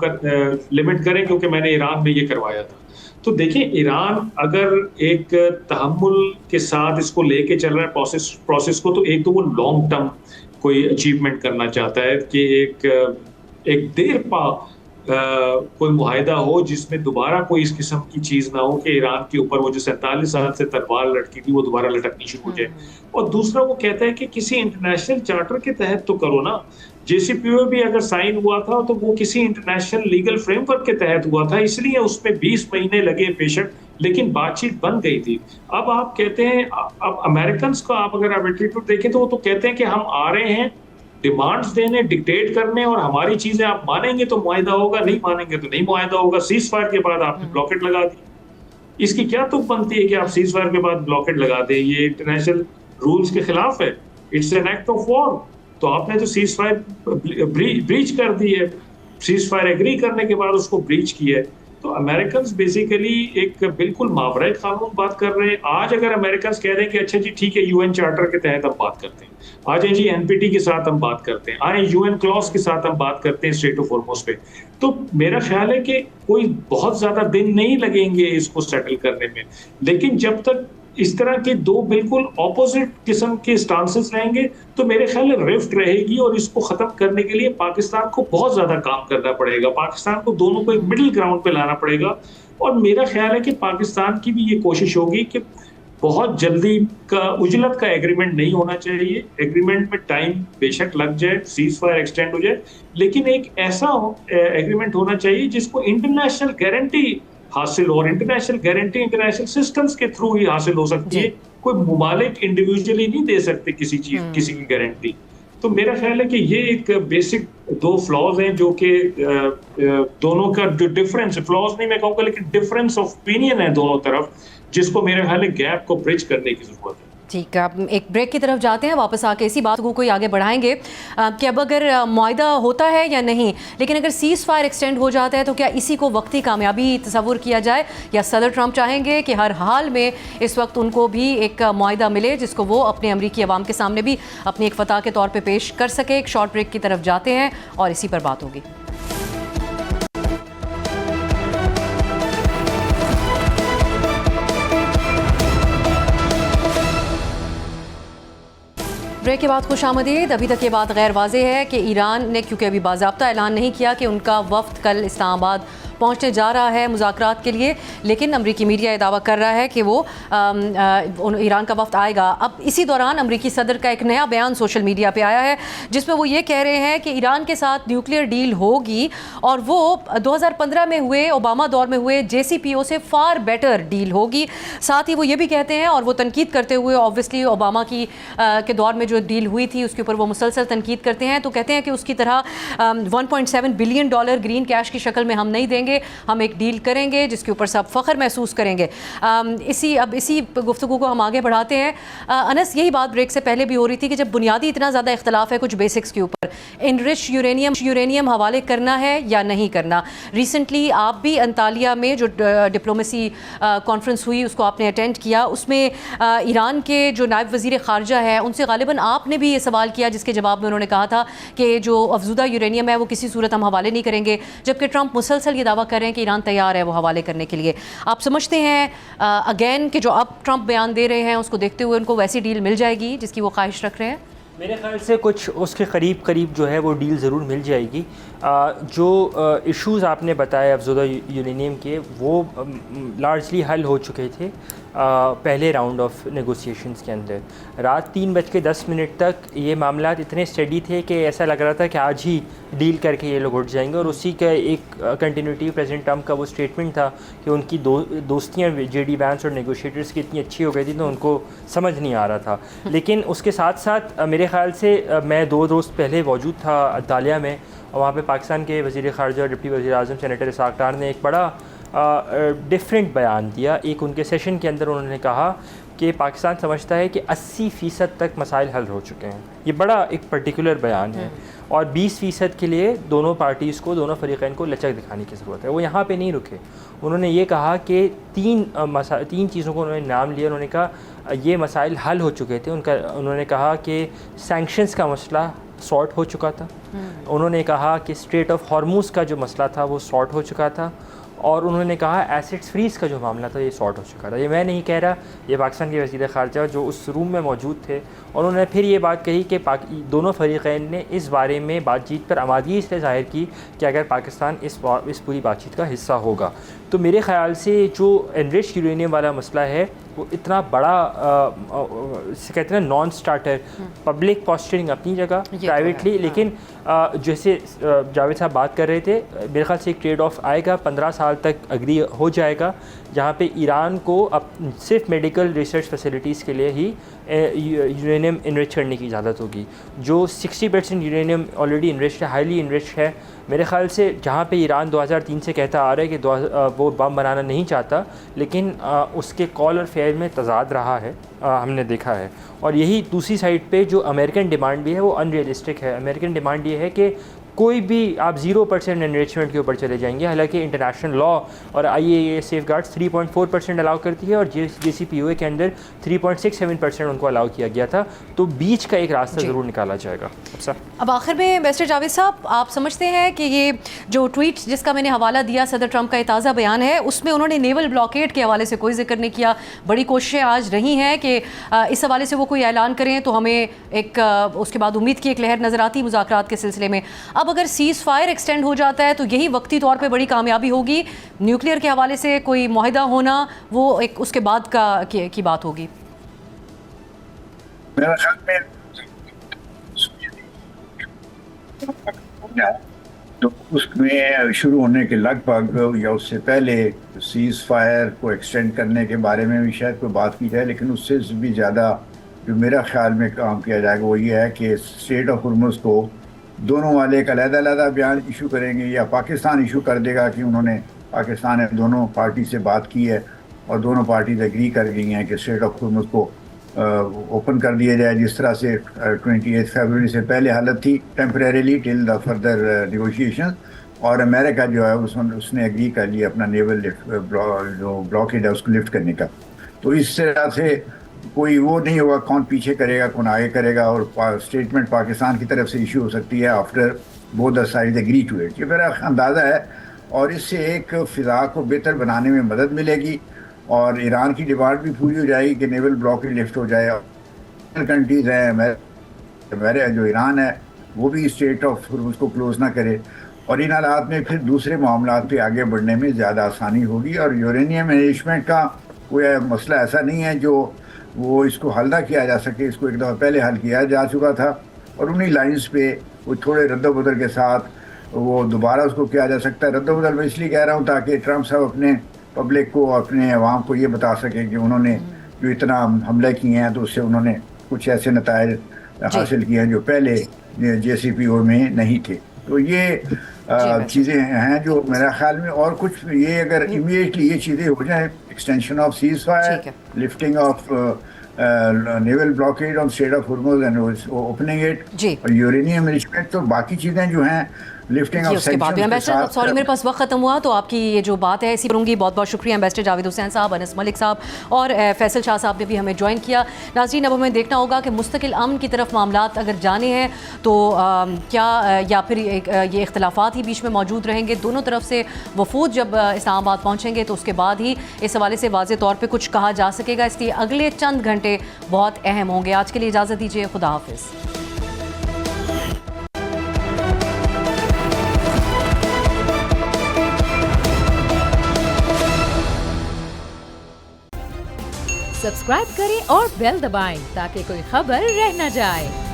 लिमिट करें क्योंकि मैंने ईरान में ये करवाया था। तो देखिए ईरान अगर एक तहम्मुल के साथ इसको लेके चल रहा है प्रोसेस को, तो एक तो वो लॉन्ग टर्म कोई अचीवमेंट करना चाहता है कि एक देर पा कोई मुआहिदा हो जिसमें दोबारा कोई इस किस्म की चीज ना हो कि ईरान के ऊपर वो जो 47 साल से तलवार लटकी थी वो दोबारा लटकनी शुरू हो जाए। और दूसरा वो कहता है कि किसी इंटरनेशनल चार्टर के तहत तो करो ना। जेसीपीओ भी अगर साइन हुआ था तो वो किसी इंटरनेशनल लीगल फ्रेमवर्क के तहत हुआ था, इसलिए उसमें 20 महीने लगे बेशक, लेकिन बातचीत बन गई थी। अब आप कहते हैं, अब अमेरिकन का आप अगर आप एटीट्यूड देखें तो वो तो कहते हैं कि हम आ रहे हैं डिमांड्स देने, डिक्टेट करने, और हमारी चीजें आप मानेंगे तो मुआहिदा होगा, नहीं मानेंगे तो नहीं मुआहिदा होगा। सीज फायर के बाद आपने ब्लॉकेट लगा दी, इसकी क्या तुक बनती है कि आप सीज फायर के बाद ब्लॉकेट लगा दें? ये इंटरनेशनल रूल्स के खिलाफ है, it's an act of war. तो आपने तो सीज फायर ब्रीच कर दी है, सीज फायर एग्री करने के बाद उसको ब्रीच किया है। तो अमेरिकन बेसिकली एक बिल्कुल मावरे कानून बात कर रहे हैं। आज अगर अमेरिकन कह रहे हैं कि अच्छा जी ठीक है यूएन चार्टर के तहत हम बात करते हैं, आ जाए जी एनपीटी के साथ हम बात करते हैं, आए यूएन क्लॉज के साथ हम बात करते हैं स्ट्रेट ऑफ हॉर्मुज पे, तो मेरा ख्याल है कि कोई बहुत ज्यादा दिन नहीं लगेंगे इसको सेटल करने में। लेकिन जब तक इस तरह के दो बिल्कुल ऑपोजिट किस्म के स्टांसेस रहेंगे तो मेरे ख्याल में रिफ्ट रहेगी, और इसको खत्म करने के लिए पाकिस्तान को बहुत ज्यादा काम करना पड़ेगा। पाकिस्तान को दोनों को एक मिडिल ग्राउंड पे लाना पड़ेगा। और मेरा ख्याल है कि पाकिस्तान की भी ये कोशिश होगी कि बहुत जल्दी का उजलत का एग्रीमेंट नहीं होना चाहिए। एग्रीमेंट में टाइम बेशक लग जाए, सीज फायर एक्सटेंड हो जाए, लेकिन एक ऐसा एग्रीमेंट होना चाहिए जिसको इंटरनेशनल गारंटी हासिल हो, और इंटरनेशनल गारंटी इंटरनेशनल सिस्टम्स के थ्रू ही हासिल हो सकती है। कोई मुमालिक इंडिविजुअली नहीं दे सकते किसी की गारंटी। तो मेरा ख्याल है कि ये एक बेसिक दो फ्लॉज हैं जो कि दोनों का जो डिफरेंस, फ्लॉज नहीं मैं कहूँगा लेकिन डिफरेंस ऑफ ओपिनियन है दोनों तरफ, जिसको मेरे ख्याल है गैप को ब्रिज करने की जरूरत है। ठीक है, अब एक ब्रेक की तरफ जाते हैं, वापस आके इसी बात को कोई आगे बढ़ाएंगे कि अब अगर मुआहिदा होता है या नहीं, लेकिन अगर सीज फायर एक्सटेंड हो जाता है तो क्या इसी को वक्ती कामयाबी तस्वुर किया जाए, या सदर ट्रंप चाहेंगे कि हर हाल में इस वक्त उनको भी एक मुआहिदा मिले जिसको वो अपने अमरीकी अवाम के सामने भी अपनी एक फतह के तौर पर पेश कर सके। एक शॉर्ट ब्रेक की तरफ जाते हैं और इसी पर बात होगी। ब्रेक के बाद खुशामदीद। अभी तक ये बात गैर वाज़ेह है कि ईरान ने, क्योंकि अभी बाज़ाब्ता ऐलान नहीं किया कि उनका वफ़द कल इस्लामाबाद पहुंचने जा रहा है मुज़ाकरात के लिए, लेकिन अमरीकी मीडिया ये दावा कर रहा है कि वो ईरान का वफ़द आएगा। अब इसी दौरान अमरीकी सदर का एक नया बयान सोशल मीडिया पे आया है जिसमें वो ये कह रहे हैं कि ईरान के साथ न्यूक्लियर डील होगी और वो 2015 में हुए, ओबामा दौर में हुए JCPO से फार बेटर डील होगी। साथ ही वो ये भी कहते हैं, और वो तनकीद करते हुए ऑब्वियसली ओबामा की के दौर में जो डील हुई थी उसके ऊपर वो मुसलसल तनकीद करते हैं, तो कहते हैं कि उसकी तरह $1.7 बिलियन ग्रीन कैश की शक्ल में हम नहीं देंगे, हम एक डील करेंगे जिसके ऊपर सब फ़ख्र महसूस करेंगे। इसी गुफ्तगू को हम आगे बढ़ाते हैं। अनस, यही बात ब्रेक से पहले भी हो रही थी कि जब बुनियादी इतना ज़्यादा इख्तलाफ है कुछ बेसिक्स के ऊपर, इनरिच यूरेनियम हवाले करना है या नहीं करना। रिसेंटली आप भी अंतालिया में जो डिप्लोमेसी कॉन्फ्रेंस हुई उसको आपने अटेंड किया, उसमें ईरान के जो नायब वज़ीर ख़ारजा है उनसे गालिबन आपने भी ये सवाल किया, जिसके जवाब में उन्होंने कहा था कि जो अफजुदा यूरेनियम है वो किसी सूरत हम हवाले नहीं करेंगे, जबकि ट्रंप मुसलसल ये दावा दावा कर रहे हैं कि ईरान तैयार है वो हवाले करने के लिए। आप समझते हैं अगेन कि जो अब ट्रंप बयान दे रहे हैं उसको देखते हुए उनको वैसी डील मिल जाएगी जिसकी वो ख्वाहिश रख रहे हैं? मेरे ख्याल से कुछ उसके करीब जो है वो डील ज़रूर मिल जाएगी। जो इश्यूज़ आपने बताए अफज़ोदा यूरेनियम के, वो लार्जली हल हो चुके थे पहले राउंड ऑफ नेगोशिएशंस के अंदर। रात 3:10 तक ये मामला इतने स्टेडी थे कि ऐसा लग रहा था कि आज ही डील करके ये लोग उठ जाएंगे, और उसी का एक कंटिन्यूटी प्रेसिडेंट ट्रंप का वो स्टेटमेंट था कि उनकी दोस्तियाँ जेडी वैंस और नेगोशिएटर्स की इतनी अच्छी हो गई थी तो उनको समझ नहीं आ रहा था। लेकिन उसके साथ साथ मेरे ख़्याल से मैं 2 रोज़ पहले मौजूद था अदालिया में, और वहाँ पे पाकिस्तान के वज़ीर ख़ारजा और डिप्टी वज़ीर आज़म सेनेटर इसहाक़ डार ने एक बड़ा डिफरेंट बयान दिया। एक उनके सेशन के अंदर उन्होंने कहा कि पाकिस्तान समझता है कि 80% तक मसाइल हल हो चुके हैं। ये बड़ा एक पर्टिकुलर बयान है, और 20% के लिए दोनों पार्टीज़ को, दोनों फरीक़ैन को लचक दिखाने की ज़रूरत है। वो यहाँ पे नहीं रुके, उन्होंने ये कहा कि 3 चीज़ों को उन्होंने नाम लिया। उन्होंने कहा ये मसाइल हल हो चुके थे। उन्होंने कहा कि सैंक्शंस का मसला सॉर्ट हो चुका था। उन्होंने कहा कि स्ट्रेट ऑफ हॉर्मूज़ का जो मसला था वो सॉर्ट हो चुका था, और उन्होंने कहा एसेट्स फ्रीज़ का जो मामला था ये सॉर्ट हो चुका था। ये मैं नहीं कह रहा, ये पाकिस्तान के वज़ीर ख़ारजा जो उस रूम में मौजूद थे, और उन्होंने फिर ये बात कही कि दोनों फरीक़ैन ने इस बारे में बातचीत पर आमादगी इसलिए ज़ाहिर की कि अगर पाकिस्तान इस पूरी बातचीत का हिस्सा होगा तो मेरे ख़्याल से जो एनरिच्ड यूरेनियम वाला मसला है वो इतना बड़ा कहते हैं नॉन स्टार्टर। पब्लिक पॉस्चरिंग अपनी जगह, प्राइवेटली, लेकिन जैसे जावेद साहब बात कर रहे थे, मेरे ख्याल से एक ट्रेड ऑफ आएगा, 15 साल तक अग्री हो जाएगा, जहाँ पे ईरान को अब सिर्फ मेडिकल रिसर्च फैसिलिटीज़ के लिए ही यूरेनियम इनरिच करने की इजाज़त होगी। जो 60% यूरेनियम ऑलरेडी इनरिच है, हाईली इनरिच है। मेरे ख़्याल से जहाँ पे ईरान 2003 से कहता आ रहा है कि वो बम बनाना नहीं चाहता, लेकिन उसके कॉल और फेयर में तज़ाद रहा है, हमने देखा है। और यही दूसरी साइड पे जो अमेरिकन डिमांड भी है वो अनरियलिस्टिक है। अमेरिकन डिमांड ये है कि कोई भी आप 0% एनरिचमेंट के ऊपर चले जाएंगे, हालांकि इंटरनेशनल लॉ और IAEA सेफ गार्ड्स 3.4% अलाउ करती है, और JCPOA के अंदर 3.67% उनको अलाउ किया गया था। तो बीच का एक रास्ता ज़रूर निकाला जाएगा। अब आखिर में मिस्टर जावेद साहब, आप समझते हैं कि ये जो ट्वीट जिसका मैंने हवाला दिया, सदर ट्रंप का ये ताज़ा बयान है, उसमें उन्होंने नेवल ब्लॉकेड के हवाले से कोई जिक्र नहीं किया। बड़ी कोशिशें आज रही हैं कि इस हवाले से वो कोई ऐलान करें तो हमें एक उसके बाद उम्मीद की एक लहर नज़र आती मुज़ाकरात के सिलसिले में। अब अगर सीज़ फायर एक्सटेंड हो जाता है तो यही वक्ती तौर पे बड़ी कामयाबी होगी। न्यूक्लियर के हवाले से कोई मुआहिदा होना वो एक उसके बाद की बात होगी। मेरा ख्याल में तो उसमें शुरू होने के लगभग या उससे पहले सीज़ फायर को एक्सटेंड करने के बारे में भी शायद कोई बात की जाए, लेकिन उससे भी ज़्यादा जो मेरा ख्याल में काम किया जाएगा वो ये है कि स्ट्रेट ऑफ हॉर्मज़ को दोनों वाले एक अलग-अलग बयान इशू करेंगे, या पाकिस्तान इशू कर देगा कि पाकिस्तान ने दोनों पार्टी से बात की है और दोनों पार्टीज एग्री कर गई हैं कि स्ट्रेट ऑफ हॉर्मज़ को ओपन कर दिया जाए, जिस तरह से 28 फरवरी से पहले हालत थी, temporarily till the further negotiation. और अमेरिका जो है उसने एग्री कर लिया अपना नेवल जो ब्लॉकेड है उसको लिफ्ट करने का। तो इस तरह से कोई वो नहीं होगा कौन पीछे करेगा कौन आगे करेगा, और स्टेटमेंट पाकिस्तान की तरफ से इशू हो सकती है after both the side agree to it. ये मेरा अंदाज़ा है, और इससे एक फ़िज़ा को बेहतर बनाने में मदद मिलेगी, और ईरान की डिमांड भी पूरी हो जाएगी कि नेवल ब्लॉकेड लिफ्ट हो जाए। कंट्रीज़ हैं मेरे जो ईरान है वो भी स्ट्रेट ऑफ हॉर्मज़ को क्लोज़ ना करे, और इन हालात में फिर दूसरे मामलात पे आगे बढ़ने में ज़्यादा आसानी होगी। और यूरेनियम एनरिचमेंट का कोई मसला ऐसा नहीं है जो वो इसको हल ना किया जा सके, इसको एक दफ़ा पहले हल किया जा चुका था, और उन्हीं लाइंस पे वो थोड़े रद्द-बदल के साथ वो दोबारा उसको किया जा सकता है। रद्द-बदल मैं इसलिए कह रहा हूँ ताकि ट्रंप साहब अपने पब्लिक को, अपने अवाम को ये बता सकें कि उन्होंने जो इतना हमले किए हैं तो उससे उन्होंने कुछ ऐसे नताइज हासिल किए हैं जो पहले JCPOA में नहीं थे। तो ये चीज़ें हैं जो मेरा ख्याल में, और कुछ ये अगर इमीडिएटली ये चीज़ें हो जाएं extension of ठीक ceasefire, है। lifting of naval blockade on Strait of Hormuz and opening it, जी। और यूरेनियम enrichment, तो बाकी चीज़ें जो हैं लिफ्टिंग जी ऑफ उसके बाद भी एम्बेसडर, सॉरी मेरे पास वक्त खत्म हुआ, तो आपकी ये जो बात है इसी करूँगी। बहुत बहुत शुक्रिया एम्बेसडर जावेद हुसैन साहब, अनस मलिक साहब और फैसल शाह साहब ने भी हमें ज्वाइन किया। नाज़रीन, अब हमें देखना होगा कि मुस्तकिल अमन की तरफ मामलात अगर जाने हैं तो क्या या फिर ये इख्तलाफात ही बीच में मौजूद रहेंगे। दोनों तरफ से वफूद जब इस्लामाबाद पहुँचेंगे तो उसके बाद ही इस हवाले से वाज़े तौर पर कुछ कहा जा सकेगा, इसलिए अगले चंद घंटे बहुत अहम होंगे। आज के लिए इजाज़त दीजिए, खुदा हाफिज़। सब्सक्राइब करें और बेल दबाएं ताकि कोई खबर रह न जाए।